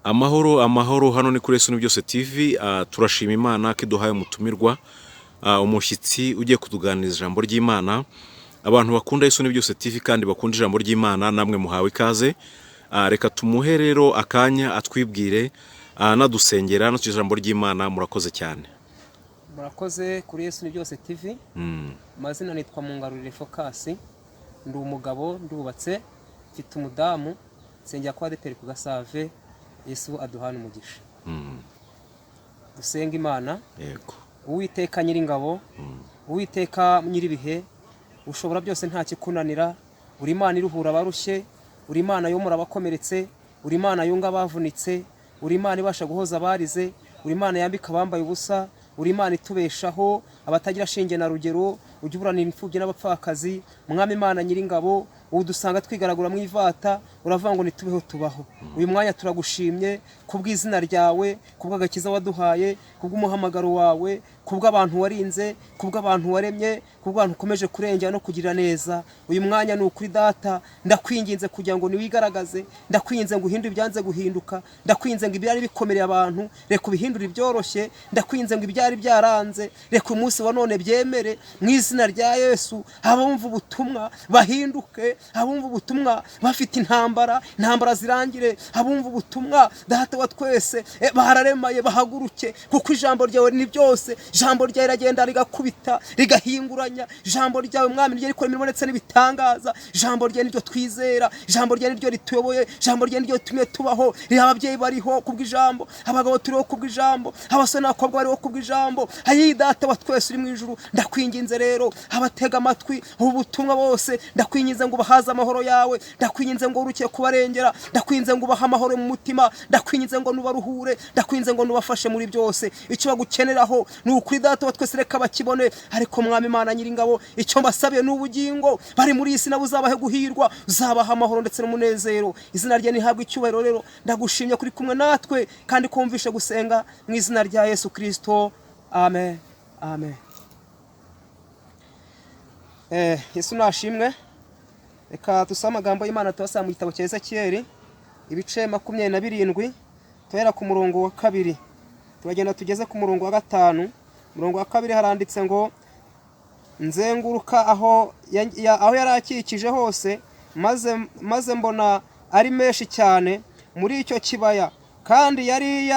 Amahoro hano ni kuri Yesu Byose TV. Turashima Imana ko iduhaye umutumirwa, umushyitsi ugiye kutuganiriza ijambo ry'Imana. Abantu bakunda Yesu Byose TV kandi bakunda ijambo ry'Imana, namwe muhawe ikaze. Reka tumuhe rero akanya atwibwire, nadusengera no ijambo ry'Imana. Murakoze cyane. Murakoze kuri Yesu Byose TV. Amazina nitwa Mungarurire Focus. Ndi umugabo, ndubatse, mfite umudamu, nsengera kwa ADEPR ku Gasave. Yesu aduhana umugisha. Dusenga Imana. Yego. Uwiteka Nyiringabo, Uwiteka Nyiribihe, ushobora byose nta kikunanira. Uri Imana iruhura abarushye, uri Imana yomora abakomeretse, uri Imana yunga abavunitse, uri Imana ibasha guhoza abarize, uri Imana yambika abambaye ubusa, uri Imana itubeshaho abatagira shinge na rugero, ujya uburanira imfubyi n'abapfakazi. Mwami Imana Nyiringabo, udusanga twigaragura mu ivata, uravuga ngo nitubeho tubaho. Uyu mwanya turagushimye kubw'izina ryawe, kubw'agakiza waduhaye, kubw'umuhamagaro wawe, kubw'abantu warinze, kubw'abantu waremye, kubw'abantu ukomeje kurengera no kugira neza. Uyu mwanya ni ukuri Data, ndakwinginze kugira ngo niwigaragaze, ndakwinginze ngo uhindure ibyanze guhinduka, ndakwinginze ngo ibyari bikomereye abantu reka ubihindure ibyoroshye, ndakwinginze ngo ibyari byaranze reka umunsi wa none byemere mu izina rya Yesu. Abumva ubutumwa bahinduke, abumva ubutumwa bafite intambara zirangire, abumva ubutumwa Data wa twese bararemaye bahaguruke, kuko ijambo ryawe ni byose. Ijambo ryawe rigenda rigakubita rigahinguranya, ijambo ryawe Mwami ryo rikora imirimo ndetse n'ibitangaza. Ijambo ryawe niryo twizera, ijambo ryawe niryo rituyoboye, ijambo ryawe niryo tumwe tubaho. Ababyeyi bariho kubw'ijambo, abagabo turiho kubw'ijambo, abasore n'abakobwa bariho kubw'ijambo. Ayi Data wa twese uri mu ijuru, ndakwinginze rero abatega amatwi ubutumwa bose, ndakwinginze ngo bahaze amahoro yawe, ndakwinginze ngo urukiye kubarengera, ndakwinginze ngo ubahe amahoro mu mutima, ndakwinginze ngo nubaruhure, ndakwinginze ngo nubafashe muri byose. Icyo bagukeneraho ni ukuri Data wa twese reka bakibone. Ariko Mwami Imana Nyiringabo, icyo mbasabiye n'ubugingo bari muri iyi si nabo uzabahe guhirwa, uzabaha amahoro ndetse n'umunezero. Izina rye nihabwe icyubahiro rero. Ndagushimye kuri kumwe natwe kandi kumvishe gusenga mu izina rya Yesu Kristo. Amen. Amen. Yesu nashimwe. Reka dusome amagambo y'Imana tubasanga mu gitabo cya Ezekiyeli ibice 27 tuhera ku murongo wa 2 turagenda tugeze ku murongo wa 5. Murongo wa 2 haranditse ngo nzenguruka aho yarakikije hose, maze mbona ari menshi cyane muri icyo kibaya, kandi yari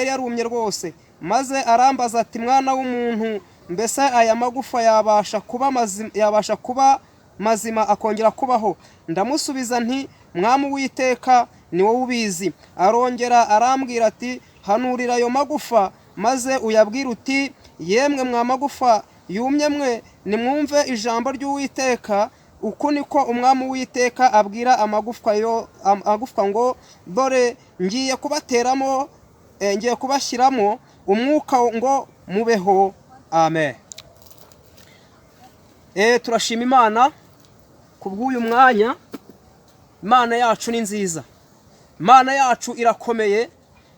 yarumye rwose. Maze arambaza ati mwana w'umuntu, mbese aya magufa yabasha kuba mazima akongera kubaho? Ndamusubiza nti Mwami Uwiteka ni wowe ubizi. Arongera arambwira ati hanurira ayo magufa, maze uyabwire uti yemwe mwa magufa yumye mwe, nimwumve ijambo ry'Uwiteka. Uku niko Umwami Uwiteka abwira amagufwa ngo dore ngiye kubashyiramo umwuka ngo mubeho. Amen. Turashima Imana kubw'uyu mwanya. Imana yacu ni nziza, Imana yacu irakomeye,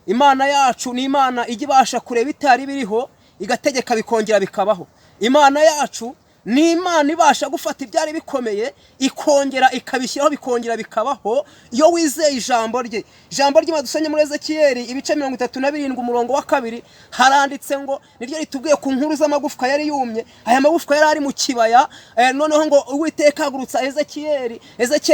Imana yacu ni Imana ijya ibasha kureba itari biriho igategeka bikongera bikabaho. Imana yacu ni Imana ibasha gufata ibyari bikomeye ikongera ikabishyiraho bikongera bikabaho iyo wizeye ijambo rye. Ijambo ry'Imana dusomye muri Ezekiyeli ibice 37 umurongo wa 2 haranditse ngo niryo ritubwiye ku nkuru z'amagufwa yari yumye. Aya magufwa yari ari mu kibaya, noneho ngo Uwiteka agurutsa Ezekiyeli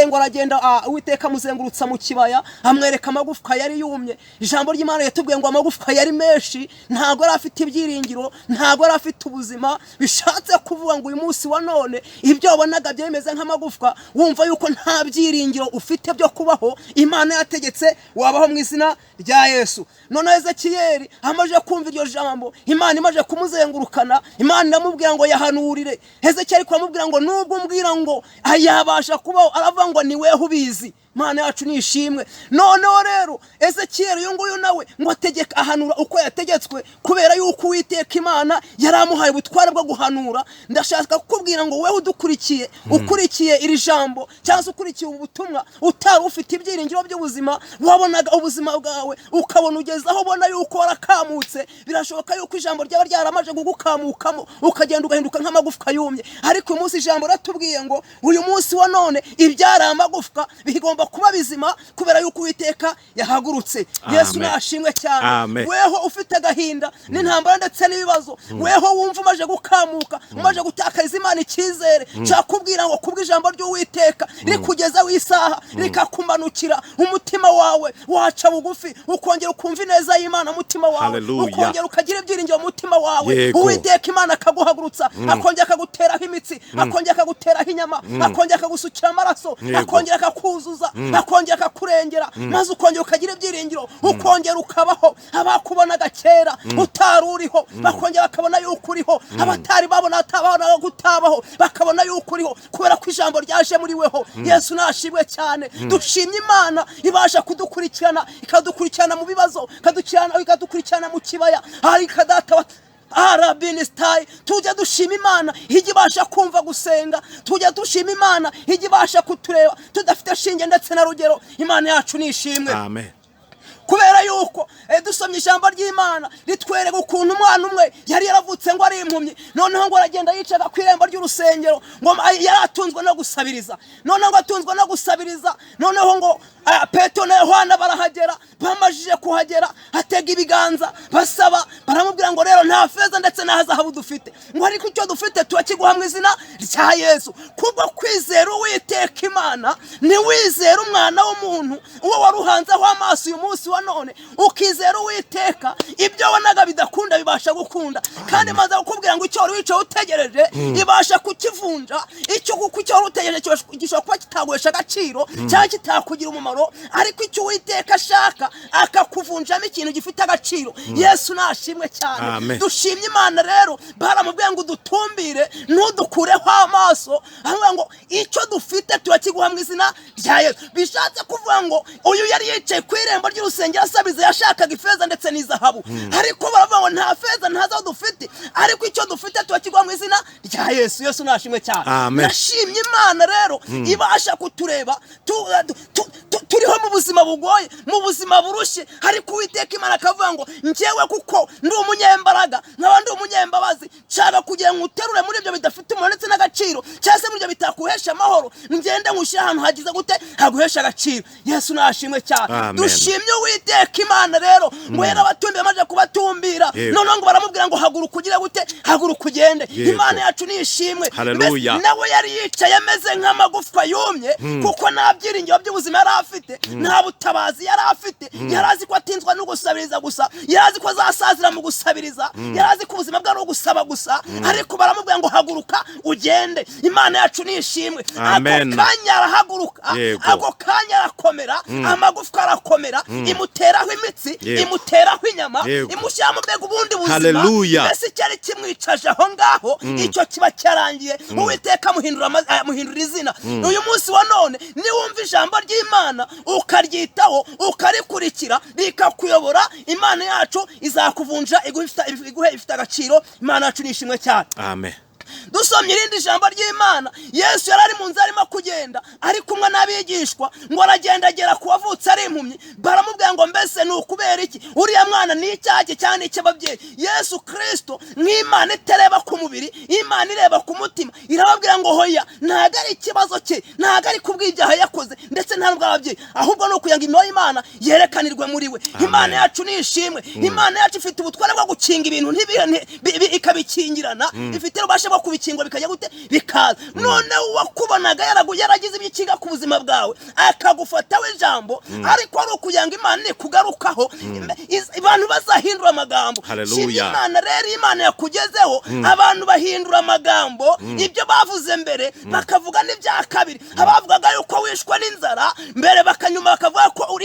ngo aragenda, Uwiteka amuzengurutsa mu kibaya amwereka amagufwa yari yumye. Ijambo ry'Imana yatubwiye ngo amagufwa yari menshi, ntago yari afite ibyiringiro, ntago yari afite ubuzima. Bishatse kuvuga ngo uyu munsi wa none ibyo wabonaga byemeze nk'amagufwa, wumva yuko nta byiringiro ufite byo kubaho, Imana yategetse wabaho mu izina rya Yesu. None Ezekiyeli amaje kumva iryo jambo, Imana imaje kumuzengurukana, Imana iramubwira ngo yahanurire. Ezekiyeli kuramubwira ngo nubwo umbwira ngo ayabasha kubaho, aravuga ngo ni weho ubizi. Imana yacu nishimwe. Noneho rero Ezekiyeli uyu nguyu nawe ngo ahanura uko yategetswe kubera yuko Uwiteka Imana yaramuhaye ubutware bwo guhanura. Ndashaka kukubwira ngo wewe udukurikiye ukurikiye iri jambo cyangwa se ukurikiye ubu butumwa utari ufite ibyiringiro by'ubuzima, wabonaga ubuzima bwawe ukabona ugeze aho ubona yuko warakamutse, birashoboka yuko ijambo ryaba ryaramaje kugukamukamo ukagenda ugahinduka nk'amagufwa yumye. Ariko uyu munsi ijambo ratubwiye ngo uyu munsi wa none ibyari amagufwa bigomba kuba bizima kubera yuko Uwiteka yahagurutse. Yesu nashimwe cyane. Weho ufite agahinda n'intambara ndetse n'ibibazo, weho wumva umaje gukamuka, umaje gutakariza Imana icyizere, cyakubwira ngo kubw'ijambo ry'Uwiteka rikugeza wisaha rikakumanukira, umutima wawe waca bugufi ukongera ukumva ineza y'Imana mutima wawe, ukongera ukagira ibyiringiro mu mutima wawe. Uwiteka Imana akaguhagurutsa, akongera akaguteraho imitsi, akongera akaguteraho inyama, akongera akagusukira amaraso, akongera akakuzuza, akongera akakurengera, maze ukongera ukagira ibyiringiro, ukongera ukabaho. Abakubonaga kera utari uriho bakongera bakabona yuko uriho, abatari babona atabona gutabaho bakabona yuko uriho kubera ko ijambo ryaje muri weho. Yesu nashimwe cyane. Dushimye Imana ibasha kudukurikirana, ikadukurikirana mu bibazo, ikadukurikirana mu kibaya. Ariko data Arabinistai, tujya dushima Imana ijya ibasha kumva gusenga, tujya dushima Imana ijya ibasha kutureba tudafite shinge ndetse na rugero. Imana yacu nishimwe. Amen. Kubera yuko dusomye ijambo ry'Imana ritwereka ukuntu umwana umwe yari yaravutse ngo ari impumyi, noneho ngo aragenda yicaga ku irembo ry'urusengero, ngo yaratunzwe no gusabiriza. Noneho ngo atunzwe no gusabiriza, noneho ngo Petero na Yohana barahagera. Bamajije kuhagera atega ibiganza basaba, baramubwira ngo rero nta feza ndetse na zahabu dufite, ngo ariko icyo dufite turakiguha mu izina rya Yesu. Kubwo kwizera Uwiteka Imana ni wizera umwana w'umuntu uwo waruhanzeho amaso uyu munsi wa none, ukizera Uwiteka ibyo wanaga bidakunda bibasha gukunda. Kandi maze kukubwira ngo icyo wari wicaye utegereje ibasha kukivunja. Icyo wari utegereje gishobora kuba kitaguhesha agaciro cyangwa kitakugira umumaro, ariko icyo Uwiteka ashaka akakuvunjamo ikintu gifite agaciro. Yesu nashimwe cyane. Dushimye Imana rero, baramubwiye ngo dutumbire ntudukureho amaso, avuga ngo icyo dufite turakiguha mu izina rya Yesu. Bishatse kuvuga ngo uyu yari yicaye ku irembo ry'urusengero asabiriza, yashakaga ifeza ndetse n'izahabu, ariko baravuga ngo nta feza nta zahabu dufite, ariko icyo dufite turakiguha mu izina rya Yesu. Yesu nashimwe cyane. Nashimye Imana rero ibasha kutureba turiho mu buzima bugoye, mu buzima burushye, ariko Uwiteka Imana akavuga ngo njyewe kuko ndi umunyembaraga nkaba ndi umunyembabazi, nshaka kugira ngo uterure muri ibyo bidafite umumaro ndetse n'agaciro, cyangwa se muri ibyo bitakuhesha amahoro, ngende ngushyire ahantu hagize gute haguhesha agaciro. Yesu nashimwe cyane. Dushimye Uwiteka Imana rero ngo yera abatumbi amaze kubatumbira, noneho ngo baramubwira ngo haguruka ugire gute, haguruka ugende. Imana yacu nishimwe. Nawe yari yicaye ameze nk'amagufwa yumye, kuko nta byiringiro by'ubuzima yari afite, nta butabazi yari afite. Yarazi ko atinzwa no gusabiriza gusa, yarazi ko azasazira mu gusabiriza, yarazi ko ubuzima bwa no gusaba gusa, ariko baramubwira ngo haguruka ugende. Imana yacu nishimwe. Ako kanya arahaguruka, ako kanya arakomera, amagufwa arakomera, imuteraho imitsi, imuteraho inyama, imushyira mu mbega ubundi buzima. Mbese cyari kimwicaje aho ngaho, icyo kiba cyarangiye. Uwiteka muhindura izina. Uyu munsi wa none niwumva ijambo ry'Imana ukaryitaho ukarikurikira rikakuyobora, Imana yacu izakuvunja iguhe ifite agaciro. Imana yacu nishimwe cyane. Amen. Dusomye irindi jambo ry'Imana, Yesu yarari mu nzira arimo kugenda ari kumwe n'abigishwa, ngo aragenda agera ku wavutse ari impumyi. Baramubwira ngo mbese ni ukubera iki uriya mwana ni icyaha cye cyane icy'ababyeyi? Yesu Kristo nk'Imana itareba ku mubiri, Imana ireba ku mutima, irababwira ngo hoya, ntago ari ikibazo cye, ntago ari kubw'ibyaha yakoze ndetse nta n'ubw'ababyeyi, ahubwo no kugira ngo imirimo y'Imana yerekanirwe muri we. Imana yacu nishimwe. Imana yacu ifite ubutware bwo gukinga ibintu ikabikingirana, ifite ubasha bwo kubikinga bikajya gute bikaza. None wakubonaga yaragize ibikinga ku buzima bwawe, akagufata we ijambo, ariko ari ukugira ngo Imana ikugarukaho, abantu bazahindura amagambo. Imana rero Imana yakugezeho, abantu bahindura amagambo, ibyo bavuze mbere bakavuga n'ibya kabiri. Abavugaga yuko wishwe n'inzara mbere, bakanyuma bakavuga ko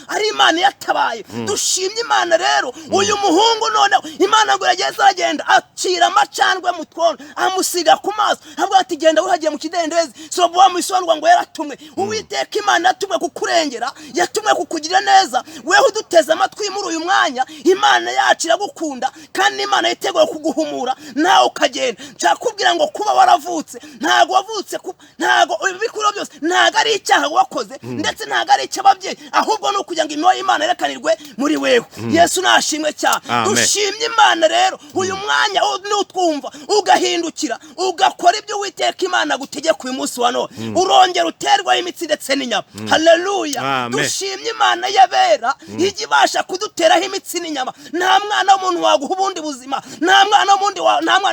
ari Imana yatabaye. Dushimye Imana rero. Uyu muhungu none Imana ngo yageze agenda acira amacandwe mu twono, amusiga ku maso avuga ati genda wihagiye mu kidendezi. Sorobowamu bisobanurwa ngo yaratumwe. Uwiteka Imana yatumwe kukurengera, yatumwe kukugira neza. Weho uduteze amatwi muri uyu mwanya, Imana yacu iragukunda kandi Imana yiteguye kuguhumura nawe ukagenda. Nshakubwira ngo kuba waravutse ntago wavutse, ntago ibikuru byose ntago ari icyaha wakoze, ndetse ntago ari icy'ababyeyi, ahubwo ni ukugira ngo imyoyo y'Imana yerekanirwe muri wewe. Yesu nashimwe cyane. Dushimye Imana rero uyu mwanya n'utwumva ugahindukira ugakora ibyo Uwiteka Imana gutegeka uyu munsi wa none, urongera uterwaho imitsi ndetse n'inyama. Haleluya. Dushimye Imana yabera ijya ibasha kuduteraho imitsi n'inyama. Nta mwana w'umuntu waguha ubundi buzima, nta mwana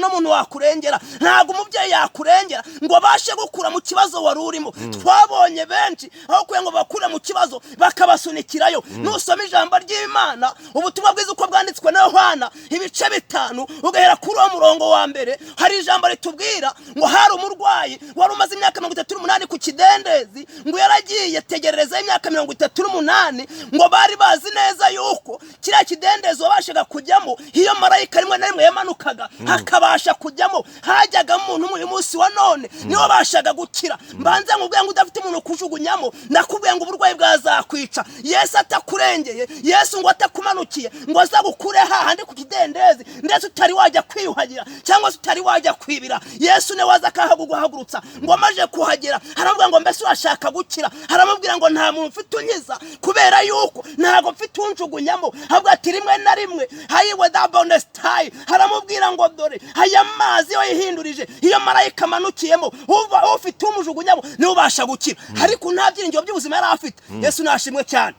w'umuntu wakurengera, ntago umubyeyi yakurengera ngo abashe gukura mu kibazo wari urimo. Twabonye benshi aho kugira ngo bakure mu kibazo bakabasunikirayo. Nusoma ijambo ry'Imana, ubutumwa bwiza uko bwanditswe na Yohana ibice 5 ugahera kuri uwo murongo wa mbere, hari ijambo ritubwira ngo hari umurwayi wari umaze imyaka 38 ku kidendezi, ngo yaragiye tegerereza imyaka 38, ngo bari bazi neza yuko kiriya kidendezi wabashaga kujyamo iyo marayika rimwe na rimwe yamanukaga hakabasha kujyamo, hajyaga umuntu uyu munsi wa none niwe bashaga gukira. Mbanze nkubwira ngo udafite umuntu kujugunyamo, nakubwira ngo uburwayi bwazakwica. Yesu atakurengeye, Yesu ngo atakumanukiye ngo azagukure hahandi ku kidendezi, ndetse utari wajya kwiyuhagira cyangwa se utari wajya kwibira. Yesu ne waza akahaguhagurutsa ngo amaje kuhagera haravuga ngo mbese urashaka gukira, haramubwira ngo nta muntu ufite unyiza kubera yuko ntago mfite unjugunyamo. Ahubwo ati rimwe na rimwe hayiwe dabonestayi, haramubwira ngo dore aya mazi yo yihindurije iyo marayika amanukiyemo, uva ufite umujugunyamo niwe ubasha gukira. Ariko nta byiringiro by'ubuzima yari afite. Yesu nashimwe cyane.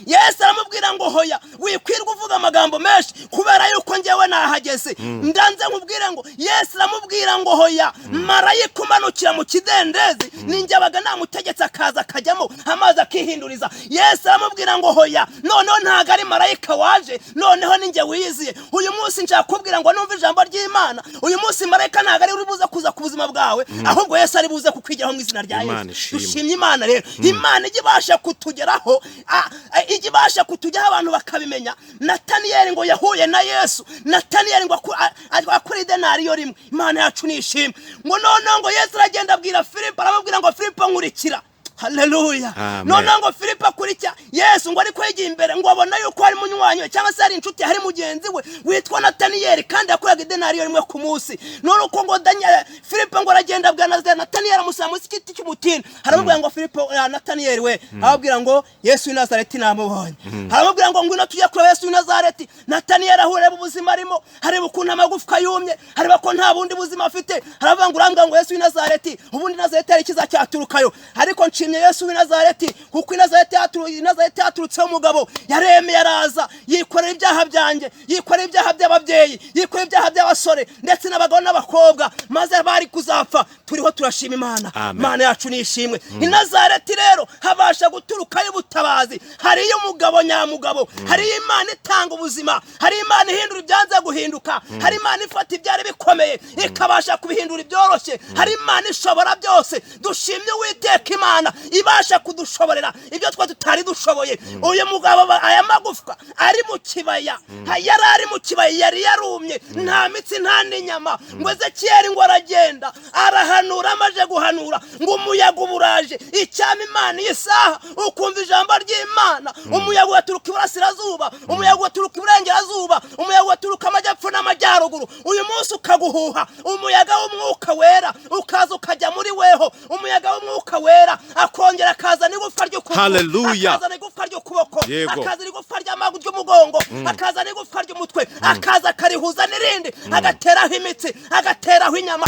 Yesu aramubwira ngo hoya wikwirwa uvuga amagambo menshi kubera yuko ngewe nahageze. Ndanze nkubwire ngo Yesu aramubwira ngo hoya marayika umanukira mu kidendezi ninjye baga namutegetse akaza akajyamo amazi akihinduriza. Yesu aramubwira ngo hoya noneho ntago ari marayika waje, noneho ninjye wiyiziye. Uyu munsi nshakubwira ngo numva ijambo ry'Imana, uyu munsi marayika ntago ari uri buze kuza ku buzima bwawe, ahubwo Yesu ari buze kukwigiraho mu izina rya Yesu. Dushimye Imana rero. Imana igibasha kutugeraho, igibasha kutujyaho abantu bakabimenya. Nataniyeli ngo yahuye na Yesu, Nataniyeli ngo akuri denariyo rimwe. Imana yacu nishimwe. Ngo noneho ngo Yesu aragenda abwira Filipo, aramubwira ngo Filipo nkurikira. Haleluya. Noneho ngo Filipo akurikira Yesu, ngo ariko yigiye imbere ngo abona yuko hari munywanyi cyangwa se hari inshuti, hari mugenzi we witwa Nataniyeli kandi yakoraga denariyo rimwe ku munsi. None uko ngo Filipo ngo aragenda abwira Nataniyeli amusaba mu giti cy'umutini, haramubwira ngo Filipo Nataniyeli we, ababwira ngo Yesu w'i Nazareti namubonye. Haramubwira ngo ngwino tujye kuri Yesu w'i Nazareti. Nataniyeli ahureba ubuzima arimo, hareba ukuntu amagufwa yumye, hareba ko nta bundi buzima afite. Haravuga ngo urambwira ngo Yesu w'i Nazareti, ubundi Nazareti ari kiza cyaturukayo. Ariko Yesu w'i Nazareti, kuko i Nazareti haturutse umugabo yaremeye araza yikorera ibyaha byanjye, yikorera ibyaha by'ababyeyi, yikorera ibyaha by'abasore ndetse n'abagabo n'abakobwa, maze bari kuzapfa. Turiho turashima Imana. Imana yacu nishimwe. I Nazareti rero habasha guturukayo ubutabazi. Hariyo umugabo nyamugabo, hariyo Imana itanga ubuzima, hariyo Imana ihindura ibyanze guhinduka, hari Imana ifata ibyari bikomeye ikabasha kubihindura ibyoroshye, hari Imana ishobora byose. Dushimye Uwiteka Imana ibasha kudushoborera ibyo twa tutari dushoboye. Uyu mugabo aya magufwa ari mu kibaya, yari ari mu kibaya, yari yarumye, nta mitsi nta n'inyama. Ngo Ezekiyeli ngo aragenda arahanura, amaje guhanura ngo umuyaga uburaje. Icyama Imana isaha ukumva ijambo ry'Imana, umuyaga waturuka iburasirazuba, umuyaga waturuka iburengerazuba, umuyaga waturuka amajyepfo n'amajyaruguru. Uyu munsi ukaguhuha umuyaga w'umwuka wera, ukaza ukajya muri weho. Umuyaga w'umwuka wera akongera akaza n'igufa ry'ukuboko, akaza n'igufa ry'ukuboko, akaza n'igufa ry'amaguru ry'umugongo, akaza n'igufa ry'umutwe, akaza akarihuza n'irindi, agateraho imitsi, agateraho inyama,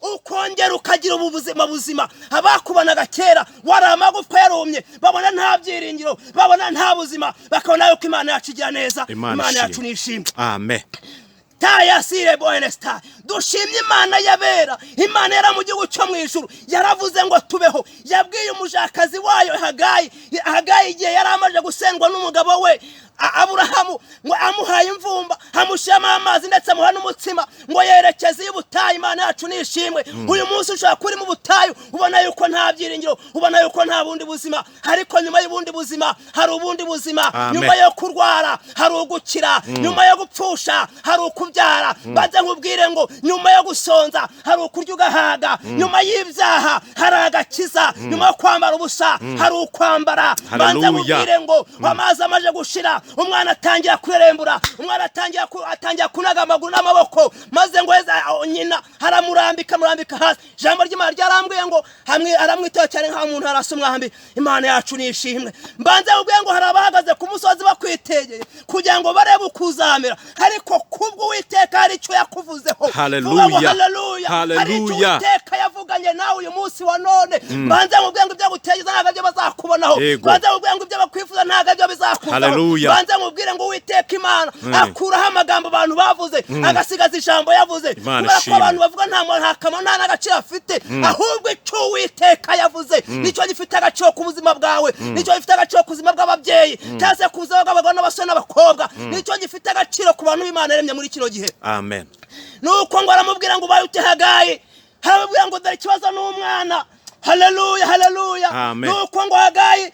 ukongera ukagira ubuzima buzima. Abakubanaga kera wari amagufwa yarumye, babona nta byiringiro, babona nta buzima, bakabona yuko Imana yacu igira neza. Imana yacu nishimwe. Amen. Taya sire boenesta. Dushimye Imana yabera. Imana yara mu gihugu cyo mu ijuru yaravuze ngo tubeho. Yabwiye umujakazi wayo Hagayi igihe yari amaje gusendwa n'umugabo we, Aburahamu ngo amuhaye imvumba amushyiramo amazi ndetse amuha n'umutsima ngo yerekeze y'ubutayu. Imana yacu nishimwe. Uyu munsi ushaka kuri mu butayu ubona yuko nta byiringiro, ubona yuko nta bundi buzima, ariko nyuma y'ubundi buzima hari ubundi buzima. Nyuma yo kurwara hari ugukira, nyuma yo gupfusha hari ukubyara. Banze nkubwire ngo nyuma yo gusonza hari ukurya ugahaga, nyuma y'ibyaha hari agakiza, nyuma yo kwambara ubusa hari ukwambara. Banze nkubwire ngo amazi amaje gushira umwana atangira kurerembura, umwana atangira kunaga amaguru n'amaboko, maze ngo nyina haramurambika hasi. Ijambo ry'Imana ryarambwiye ngo aramwitaho cyane nka muntu arasa umwambi. Imana yacu nishimwe. Mbanze ubwiye ngo hari abahagaze ku musozi bakwitegeye kugira ngo barebe ukuzamera, ariko kubwo Uwiteka hari icyo yakuvuzeho. Haleluya, hari icyo Uwiteka yavuganye nawe uyu munsi wa none. Mbanze ubwiye ngo ibyo gutegeza ntabwo byo bazakubonaho, mbanze ubwiye ngo ibyo bakwifuza ntabwo byo bizakuzaho. Mbanze mubwire ngo Uwiteka Imana akuraho amagambo abantu bavuze agasigaza ijambo yavuze, kubera ko abantu bavuga nta kamaro nta n'agaciro afite, ahubwo icyo Uwiteka yavuze nicyo gifite agaciro ku buzima bwawe, nicyo gifite agaciro ku buzima bw'ababyeyi cyangwa se ku buzima bw'abagabo n'abasore n'abakobwa, nicyo gifite agaciro ku bantu b'Imana yaremye muri kino gihe. Amen. Nuko ngo aramubwira ngo ubaye ute Hagayi, aramubwira ngo dore ikibazo n'umwana. Haleluya. Nuko ngo Hagayi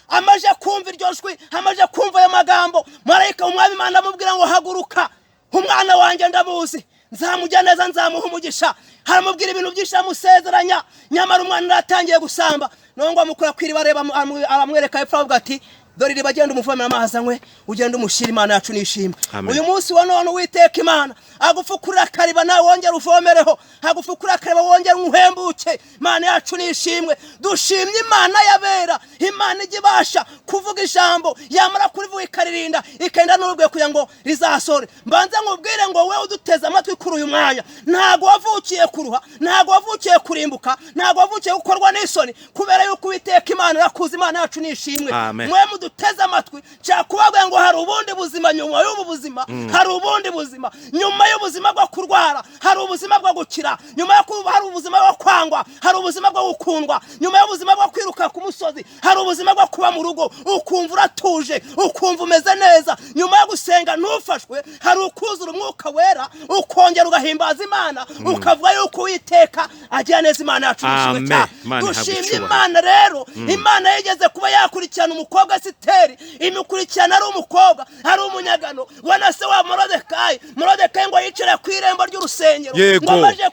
amaje kumva iryo jwi, amaje kumva ayo magambo, marayika w'Umwami Imana amubwira ngo haguruka, umwana wanjye ndamuzi, nzamujya neza, nzamuha umugisha. Haramubwira ibintu byinshi amusezeranya, nyamara umwana aratangiye gusamba. Nongo amukura kwiriba areba, aramwereka hepfo avuga ati dore iriba genda umuvomera amazi anywe, ugenda umushira. Imana yacu nishimwe. Uyu munsi wa none Uwiteka Imana agufukurira akariba nawe wongera uvomereho, agufukurira akariba wongera umuhembuke. Imana yacu nishimwe. Dushimye Imana yabera, Imana igibasha kuvuga ijambo yamara kurivuga ikaririnda ikenda n'urugwe kugira ngo rizasore. Mbanze nkubwire ngo wewe uduteze amatwi kuri uyu mwanya, ntago wavukiye kuruha, ntago wavukiye kurimbuka, ntago wavukiye gukorwa n'isoni, kubera yuko Uwiteka Imana arakuzi. Imana yacu nishimwe. Mwe muduteze amatwi cyakubabwe ngo hari ubundi buzima nyuma y'ubu buzima, hari ubundi buzima nyuma y'ubuzima bwo kurwara, hari ubuzima bwo gukira, nyuma yo kuba hari ubuzima bwo kwangwa, hari ubuzima bwo gukundwa, nyuma y'ubuzima bwo kwiruka ku musozi hari ubuzima bwo kuba mu rugo ukumva uratuje, ukumva umeze neza, nyuma yo gusenga ntufashwe hari ukuzura Umwuka Wera, ukongera ugahimbaza Imana, ukavuga yuko Uwiteka agira neza. Imana yacu nishimwe cyane. Dushimye Imana rero. Imana yigeze kuba yakurikirana umukobwa Esiteri, imukurikirana ari umukobwa, ari umunyagano wa se wa Morodekayi. Morodekayi ngo yicare ku irembo ry'urusengero, ngo amaje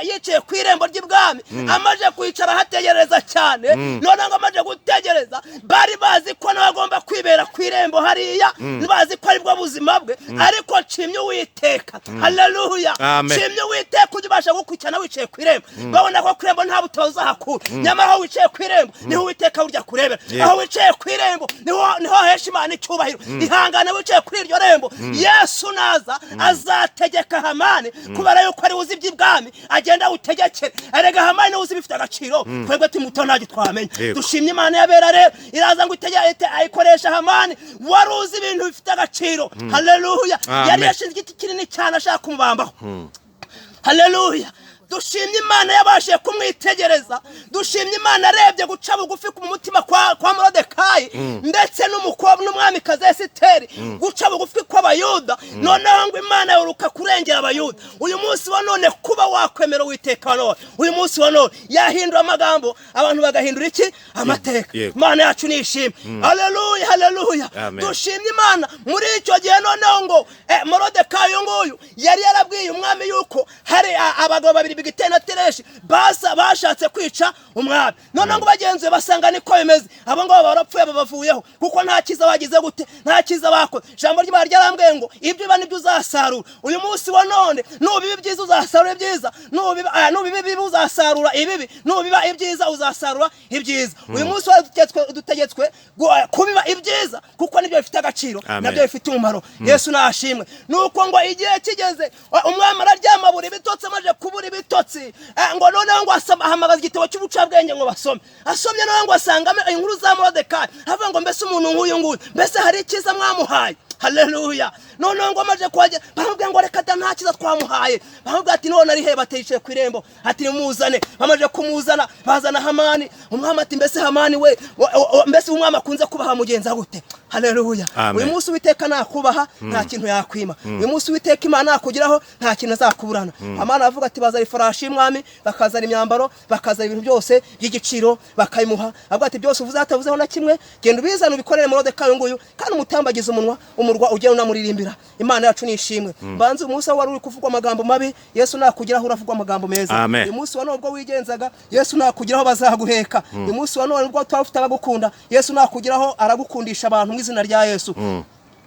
yicaye ku irembo ry'ibwami, amaje kwicara hategereza cyane. None ngo amaje gutegereza, bari bazi ko nawe agomba kwibera ku irembo hariya, bazi ko aribwo buzima bwe, ariko nshimye Uwiteka. Haleluya. Nshimye Uwiteka ujibasha gukurikirana wicaye ku irembo, babona ko ku irembo nta butaha uzahakura. Nyamara aho wicaye ku irembo niho Uwiteka urya kurebera, aho wicaye ku irembo niho hesha Imana icyubahiro. Ihangane wicaye kuri iryo rembo, Yesu naza azategeka Hamani, kubera yuko ari uzi iby'ibwami agenda utegekere. Erega Hamani uzi bifite agaciro, twebwe timuto ntaje twamenye. Dushimye Imana yabera rero, iraza ngo itegeke ayikoresha Hamani wari uzi ibintu bifite agaciro. Haleluya. Yari yashinze igiti kinini cyane ashaka kumubambaho. Haleluya. Dushimye Imana yabashe kumwitegereza. Dushimye Imana arebye guca bugufi ku mutima kwa Morodekayi ndetse n'umukobwa n'umwamikazi Esiteri, guca bugufi kw'Abayuda. Noneho ngo Imana yoruka kurengera Abayuda. Uyu munsi wa none kuba wakwemera Uwiteka none, uyu munsi wa none yahindura amagambo, abantu bagahindura iki? Amateka. Imana yacu nishimwe. Haleluya. Dushimye Imana muri icyo gihe. Noneho ngo Morodekayi nguyu yari yarabwiye umwami yuko hari abagabo babiri Bigitana Tereshi bashatse kwica umwami. None ngo bagenzuye basanga niko bimeze, abo ngo barapfuye babavuyeho, kuko nta kiza bagize gute, nta kiza bakoze. Ijambo ry'Imana ryarambwiye ngo ibyo bani byo uzasarura. Uyu munsi wa none nubiba ibyiza uzasarura ibyiza, nubiba ibibi uzasarura ibibi, nubiba ibyiza uzasarura ibyiza. Uyu munsi dutegetswe kubiba ibyiza, kuko nibyo bifite agaciro, nabyo bifite umumaro. Yesu nashimwe. Nuko ngo igihe kigeze, umwami araryama buri bitotsi, amaje kubura ibitotsi, ngo noneho ngo ahamagaza igitabo cy'ubucabwenge ngo basome. Asomye noneho ngo asangamo inkuru za Morodekayi, avuga ngo mbese umuntu nk'uyu nguyu mbese hari ikiza mwamuhaye? Haleluya. Noneho ngo amaje kwajya baramubwira ngo reka da nta kiza twamuhaye. Baramubwira ati none ari he? Bateciye ku irembo, ati nimuzane. Bamaje kumuzana bazana Hamani. Umwami ati mbese Hamani we mbese umwami akunze kubaha mugenza gute? haleluya. Amen. Uyu munsi Uwiteka nakubaha nta kintu yakwima. Uyu munsi Uwiteka Imana nakugiraho nta kintu azakuburana. Amana avuga ati bazara ifarashi y'umwami, bakazana imyambaro, bakazana ibintu byose by'igiciro bakayimuha. Avuga ati byose uvuze atavuzeho na kimwe, genda ubizana ubikorere Moridekayi nguyu, kandi umutambagize umunwa umurwa ugenda unamuririmbira. Imana yacu nishimwe. Mbanze umunsi wari uri kuvugwa amagambo mabi, Yesu nakugiraho uravugwa amagambo meza. Uyu munsi wa none ubwo wigenzaga, Yesu nakugiraho bazaguheka. Uyu munsi wa none ubwo twafite abagukunda, Yesu nakugiraho aragukundisha abantu mu izina rya Yesu.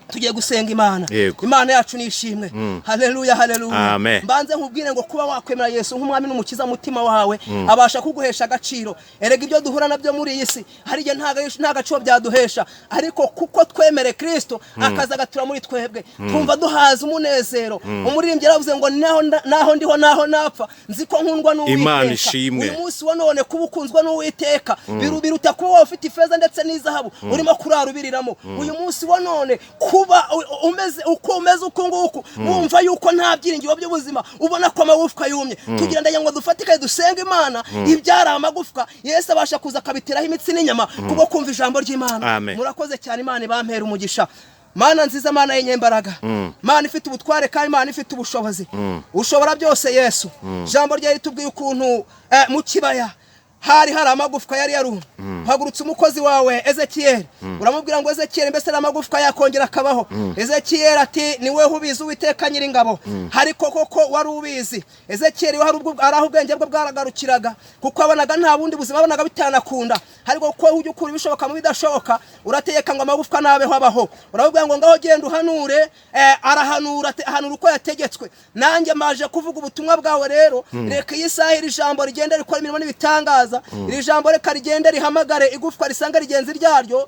Tugiye gusenga Imana. Imana yacu nishimwe. Haleluya, haleluya. Mbanze nkubwire ngo kuba wakwemera Yesu nk'umwami n'umukiza mutima wawe, abasha kuguhesha agaciro. Erega ibyo duhura nabyo muri iyi si hari igihe nta gaciro byaduhesha, ariko kuko twemere Kristo akaza agatura muri twebwe, twumva duhaza umunezero. Umuririmbyi yaravuze ngo naho ndiho naho napfa nzi ko nkundwa n'Uwiteka. Uyu munsi wa none kuba ukunzwe n'Uwiteka biruta kuba ufite ifeza ndetse n'izahabu urimo kurara ubiriramo. Uyu munsi wa none kuba umeze uko nguko wumva yuko nta byiringiro by'ubuzima, ubona ko amagufwa yumye, tugira ndagira ngo dufatike dusenga Imana ibyara amagufwa. Yesu abasha kuza akabiteraho imitsi n'inyama kubwo kumva ijambo ry'Imana. Murakoze cyane, Imana ibampera umugisha. Mana nziza, Mana y'inyembaraga, Mana ifite ubutware kandi Mana ifite ubushobozi, ushobora byose Yesu. Ijambo ryawe ritubwiye ukuntu mu kibaya hari amagufwa yari yarumye. Hagurutse umukozi wawe Ezekiyeli, uramubwira ngo Ezekiyeli, mbese amagufwa yakongera akabaho? Ezekiyeli ati ni wewe ubizi Uwiteka Nyiringabo. Ariko koko wari ubizi. Ezekiyeli hari aho ubwenge bwe bwaragarukiraga, kuko abonaga nta bundi buzima, abonaga bitanakunda. Ariko kuko ujya ukura ibishoboka mu bidashoboka, urategeka ngo amagufwa nabeho abaho. Uramubwira ngo ngaho genda uhanure. Arahanura, ahanura uko yategetswe. Nanjye maje kuvuga ubutumwa bwawe rero, reka iyi saha iri jambo rigende rikora imirimo n'ibitangaza. Iri jambo reka rigende rihamagare igufwa risanga rigenzi ryaryo.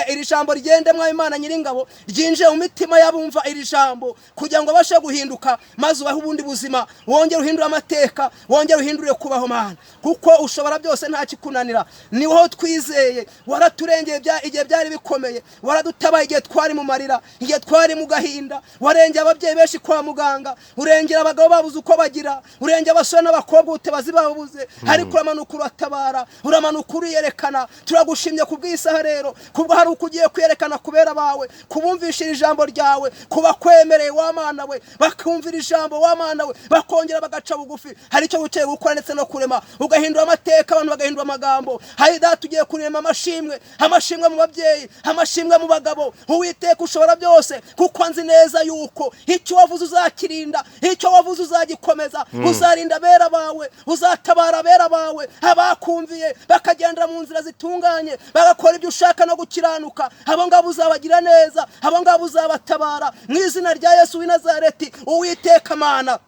Iri jambo rigende mwa Imana Nyiringabo, ryinje mu mitima y'abumva iri jambo, kugira ngo bashe guhinduka, maze ubahe ubundi buzima, wongere uhindure amateka, wongere uhindure kubaho Mana, kuko ushobora byose nta kikunanira. Niho twizeye, waraturengeye igihe byari bikomeye, waradutabaye igihe twari mu marira, igihe twari mu gahinda, warengeye ababyeyi benshi kwa muganga, urengera abagabo babuze uko bagira, urengera abasore n'abakobwa utabazi babuze, ariko uramanuka uratabara, uramanuka uriyerekana. Turagushimye kubw'isaha rero, kubwo hari uko ugiye kwerekana kubera bawe, kubumvishira ijambo ryawe, kuba kwemereye wa Mana we, bakumvira ijambo wa Mana we, bakongera bagaca bugufi. Hari icyo ugiye gukora ndetse no kurema, ugahindura amateka, abantu bagahindura amagambo. Hari tugiye kurema amashimwe mu babyeyi, amashimwe mu bagabo. Uwiteka ushobora byose, kuko nzi neza yuko icyo wavuze uzakirinda, icyo wavuze uzagikomeza. Uzarinda abera bawe, uzatabara abera bawe, abakumviye bakagendera mu nzira zitunganye, bagakora ibyo ushaka no gukiranuka. Abo ngabo uzabagira neza, abo ngabo uzabatabara mu izina rya Yesu w'i Nazareti. Uwiteka Mana,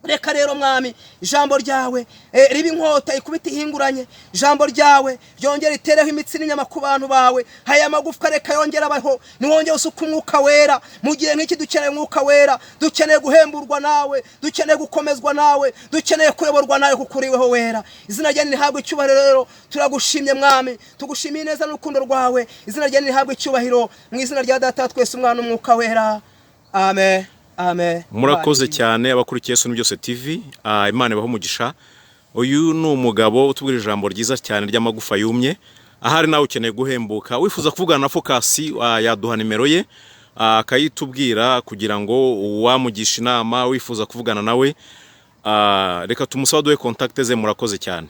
reka rero mwami ijambo ryawe riba inkota ikubita ihinguranye. Ijambo ryawe ryongera itereho imitsi n'inyama ku bantu bawe. Haya magufwa reka yongera abaho, niwongere usuka umwuka wera. Mu gihe nk'iki dukeneye umwuka wera, dukeneye guhemburwa nawe, dukeneye gukomezwa nawe, dukeneye kuyoborwa nawe kuko uriweho wera. Izina ryawe rihabwe icyubahiro rero. Turagushimye mwami, tugushimiye neza n'urukundo rwawe. Izina ryawe rihabwe icyubahiro mu izina rya Data twese Umwana n'Umwuka wera. Amen. Amen. Murakoze cyane abakurikiye Yesu ni byose TV. Imana ibaho umugisha. Uyu ni umugabo utubwira ijambo ryiza cyane ry'amagufa yumye. Ahari nawe ukeneye guhembuka, wifuza kuvugana na Focus, yaduha nimero ye akayitubwira kugira ngo uwamugisha inama, wifuza kuvugana nawe reka tumusabe duhe contact ze. Murakoze cyane.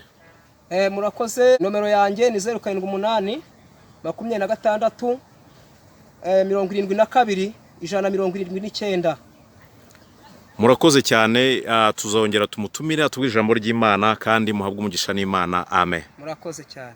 Murakoze. Nomero yanjye ni 078 26 72 179. Murakoze cyane. Tuzongera tumutumire atubwire ijambo ry'Imana kandi muhabwe umugisha n'Imana. Amen. Murakoze cyane.